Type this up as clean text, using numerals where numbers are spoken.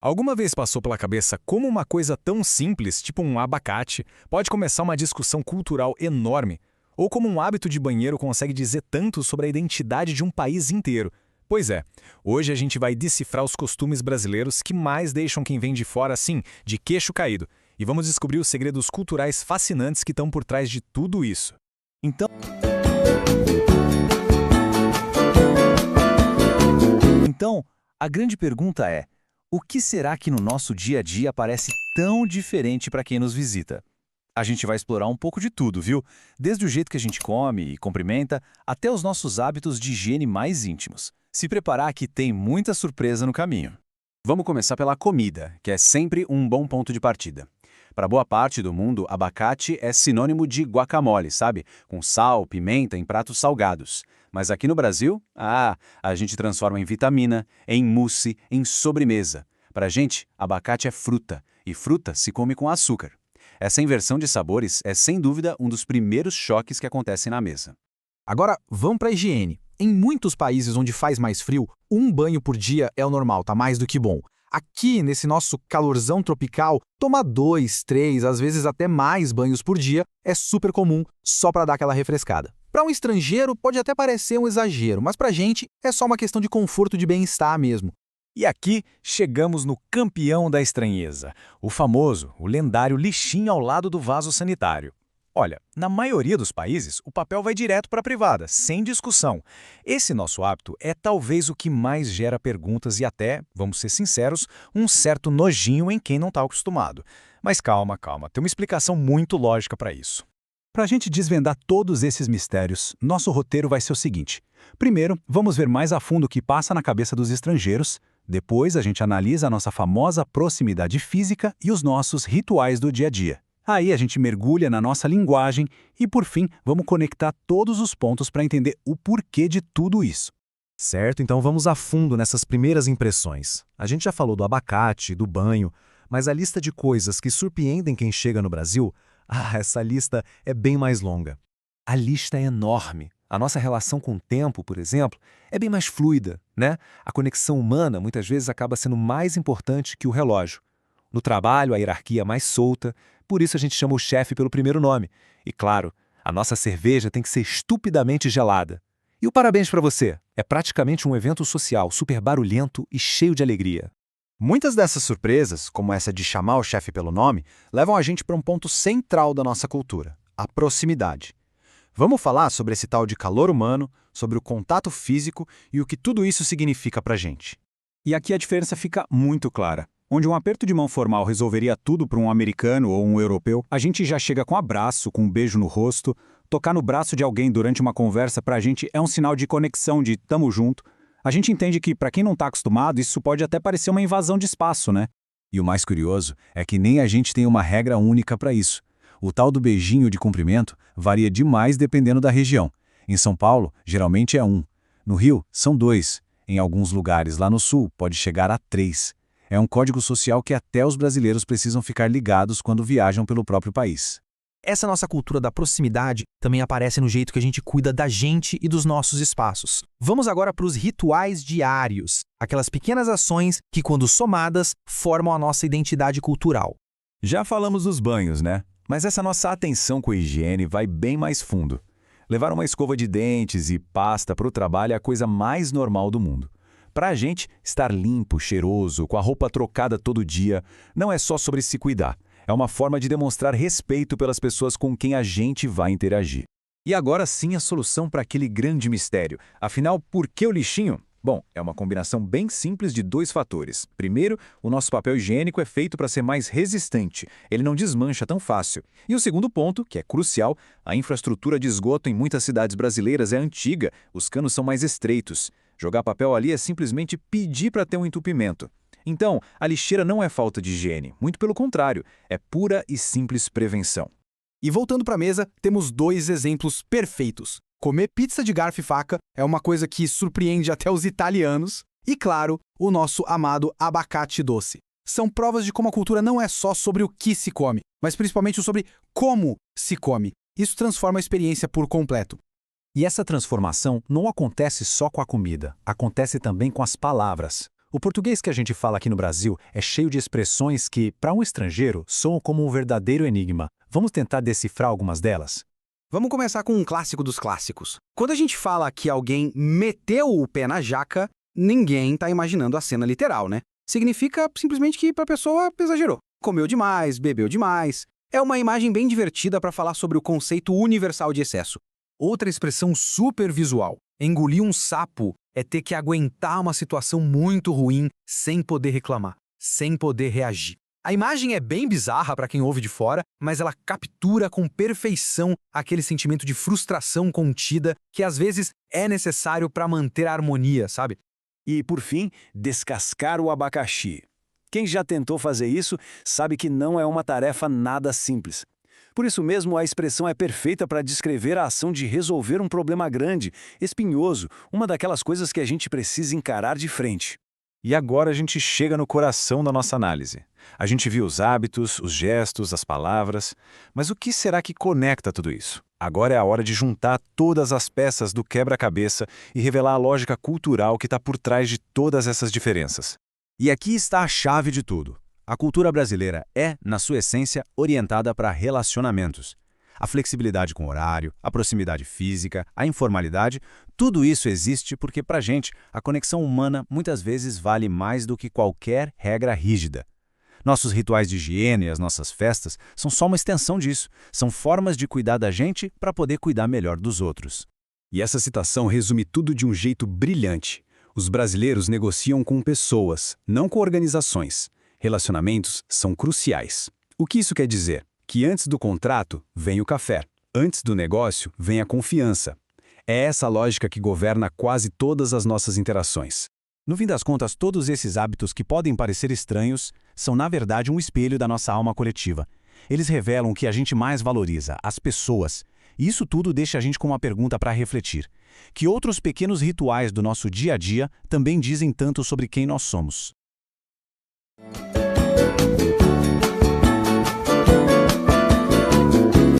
Alguma vez passou pela cabeça como uma coisa tão simples, tipo um abacate, pode começar uma discussão cultural enorme? Ou como um hábito de banheiro consegue dizer tanto sobre a identidade de um país inteiro? Pois é, hoje a gente vai decifrar os costumes brasileiros que mais deixam quem vem de fora assim, de queixo caído. E vamos descobrir os segredos culturais fascinantes que estão por trás de tudo isso. Então, a grande pergunta é: o que será que no nosso dia a dia parece tão diferente para quem nos visita? A gente vai explorar um pouco de tudo, viu? Desde o jeito que a gente come e cumprimenta, até os nossos hábitos de higiene mais íntimos. Se preparar que tem muita surpresa no caminho. Vamos começar pela comida, que é sempre um bom ponto de partida. Para boa parte do mundo, abacate é sinônimo de guacamole, sabe? Com sal, pimenta em pratos salgados. Mas aqui no Brasil, a gente transforma em vitamina, em mousse, em sobremesa. Pra gente, abacate é fruta, e fruta se come com açúcar. Essa inversão de sabores é, sem dúvida, um dos primeiros choques que acontecem na mesa. Agora, vamos para a higiene. Em muitos países onde faz mais frio, um banho por dia é o normal, tá mais do que bom. Aqui, nesse nosso calorzão tropical, tomar 2, 3, às vezes até mais banhos por dia é super comum, só para dar aquela refrescada. Para um estrangeiro, pode até parecer um exagero, mas pra gente é só uma questão de conforto e de bem-estar mesmo. E aqui chegamos no campeão da estranheza, o famoso, o lendário lixinho ao lado do vaso sanitário. Olha, na maioria dos países, o papel vai direto para a privada, sem discussão. Esse nosso hábito é talvez o que mais gera perguntas e até, vamos ser sinceros, um certo nojinho em quem não está acostumado. Mas calma, tem uma explicação muito lógica para isso. Para a gente desvendar todos esses mistérios, nosso roteiro vai ser o seguinte. Primeiro, vamos ver mais a fundo o que passa na cabeça dos estrangeiros. Depois, a gente analisa a nossa famosa proximidade física e os nossos rituais do dia a dia. Aí a gente mergulha na nossa linguagem e, por fim, vamos conectar todos os pontos para entender o porquê de tudo isso. Certo, então vamos a fundo nessas primeiras impressões. A gente já falou do abacate, do banho, mas a lista de coisas que surpreendem quem chega no Brasil, essa lista é bem mais longa. A lista é enorme. A nossa relação com o tempo, por exemplo, é bem mais fluida, né? A conexão humana muitas vezes acaba sendo mais importante que o relógio. No trabalho, a hierarquia é mais solta, por isso a gente chama o chefe pelo primeiro nome. E claro, a nossa cerveja tem que ser estupidamente gelada. E o parabéns para você! É praticamente um evento social super barulhento e cheio de alegria. Muitas dessas surpresas, como essa de chamar o chefe pelo nome, levam a gente para um ponto central da nossa cultura, a proximidade. Vamos falar sobre esse tal de calor humano, sobre o contato físico e o que tudo isso significa pra gente. E aqui a diferença fica muito clara. Onde um aperto de mão formal resolveria tudo para um americano ou um europeu, a gente já chega com abraço, com um beijo no rosto. Tocar no braço de alguém durante uma conversa pra gente é um sinal de conexão, de tamo junto. A gente entende que, para quem não está acostumado, isso pode até parecer uma invasão de espaço, né? E o mais curioso é que nem a gente tem uma regra única para isso. O tal do beijinho de cumprimento varia demais dependendo da região. Em São Paulo, geralmente é 1. No Rio, são 2. Em alguns lugares lá no Sul, pode chegar a 3. É um código social que até os brasileiros precisam ficar ligados quando viajam pelo próprio país. Essa nossa cultura da proximidade também aparece no jeito que a gente cuida da gente e dos nossos espaços. Vamos agora para os rituais diários, aquelas pequenas ações que, quando somadas, formam a nossa identidade cultural. Já falamos dos banhos, né? Mas essa nossa atenção com a higiene vai bem mais fundo. Levar uma escova de dentes e pasta para o trabalho é a coisa mais normal do mundo. Para a gente, estar limpo, cheiroso, com a roupa trocada todo dia, não é só sobre se cuidar. É uma forma de demonstrar respeito pelas pessoas com quem a gente vai interagir. E agora sim a solução para aquele grande mistério. Afinal, por que o lixinho? Bom, é uma combinação bem simples de 2 fatores. Primeiro, o nosso papel higiênico é feito para ser mais resistente. Ele não desmancha tão fácil. E o segundo ponto, que é crucial, a infraestrutura de esgoto em muitas cidades brasileiras é antiga, os canos são mais estreitos. Jogar papel ali é simplesmente pedir para ter um entupimento. Então, a lixeira não é falta de higiene, muito pelo contrário, é pura e simples prevenção. E voltando para a mesa, temos 2 exemplos perfeitos. Comer pizza de garfo e faca é uma coisa que surpreende até os italianos. E, claro, o nosso amado abacate doce. São provas de como a cultura não é só sobre o que se come, mas principalmente sobre como se come. Isso transforma a experiência por completo. E essa transformação não acontece só com a comida, acontece também com as palavras. O português que a gente fala aqui no Brasil é cheio de expressões que, para um estrangeiro, soam como um verdadeiro enigma. Vamos tentar decifrar algumas delas? Vamos começar com um clássico dos clássicos. Quando a gente fala que alguém meteu o pé na jaca, ninguém está imaginando a cena literal, né? Significa simplesmente que a pessoa exagerou. Comeu demais, bebeu demais. É uma imagem bem divertida para falar sobre o conceito universal de excesso. Outra expressão super visual. Engolir um sapo é ter que aguentar uma situação muito ruim sem poder reclamar, sem poder reagir. A imagem é bem bizarra para quem ouve de fora, mas ela captura com perfeição aquele sentimento de frustração contida que às vezes é necessário para manter a harmonia, sabe? E, por fim, descascar o abacaxi. Quem já tentou fazer isso sabe que não é uma tarefa nada simples. Por isso mesmo, a expressão é perfeita para descrever a ação de resolver um problema grande, espinhoso, uma daquelas coisas que a gente precisa encarar de frente. E agora a gente chega no coração da nossa análise. A gente viu os hábitos, os gestos, as palavras, mas o que será que conecta tudo isso? Agora é a hora de juntar todas as peças do quebra-cabeça e revelar a lógica cultural que está por trás de todas essas diferenças. E aqui está a chave de tudo. A cultura brasileira é, na sua essência, orientada para relacionamentos. A flexibilidade com o horário, a proximidade física, a informalidade, tudo isso existe porque, para a gente, a conexão humana muitas vezes vale mais do que qualquer regra rígida. Nossos rituais de higiene e as nossas festas são só uma extensão disso. São formas de cuidar da gente para poder cuidar melhor dos outros. E essa citação resume tudo de um jeito brilhante. Os brasileiros negociam com pessoas, não com organizações. Relacionamentos são cruciais. O que isso quer dizer? Que antes do contrato vem o café. Antes do negócio vem a confiança. É essa lógica que governa quase todas as nossas interações. No fim das contas, todos esses hábitos que podem parecer estranhos são, na verdade, um espelho da nossa alma coletiva. Eles revelam o que a gente mais valoriza, as pessoas. E isso tudo deixa a gente com uma pergunta para refletir. Que outros pequenos rituais do nosso dia a dia também dizem tanto sobre quem nós somos?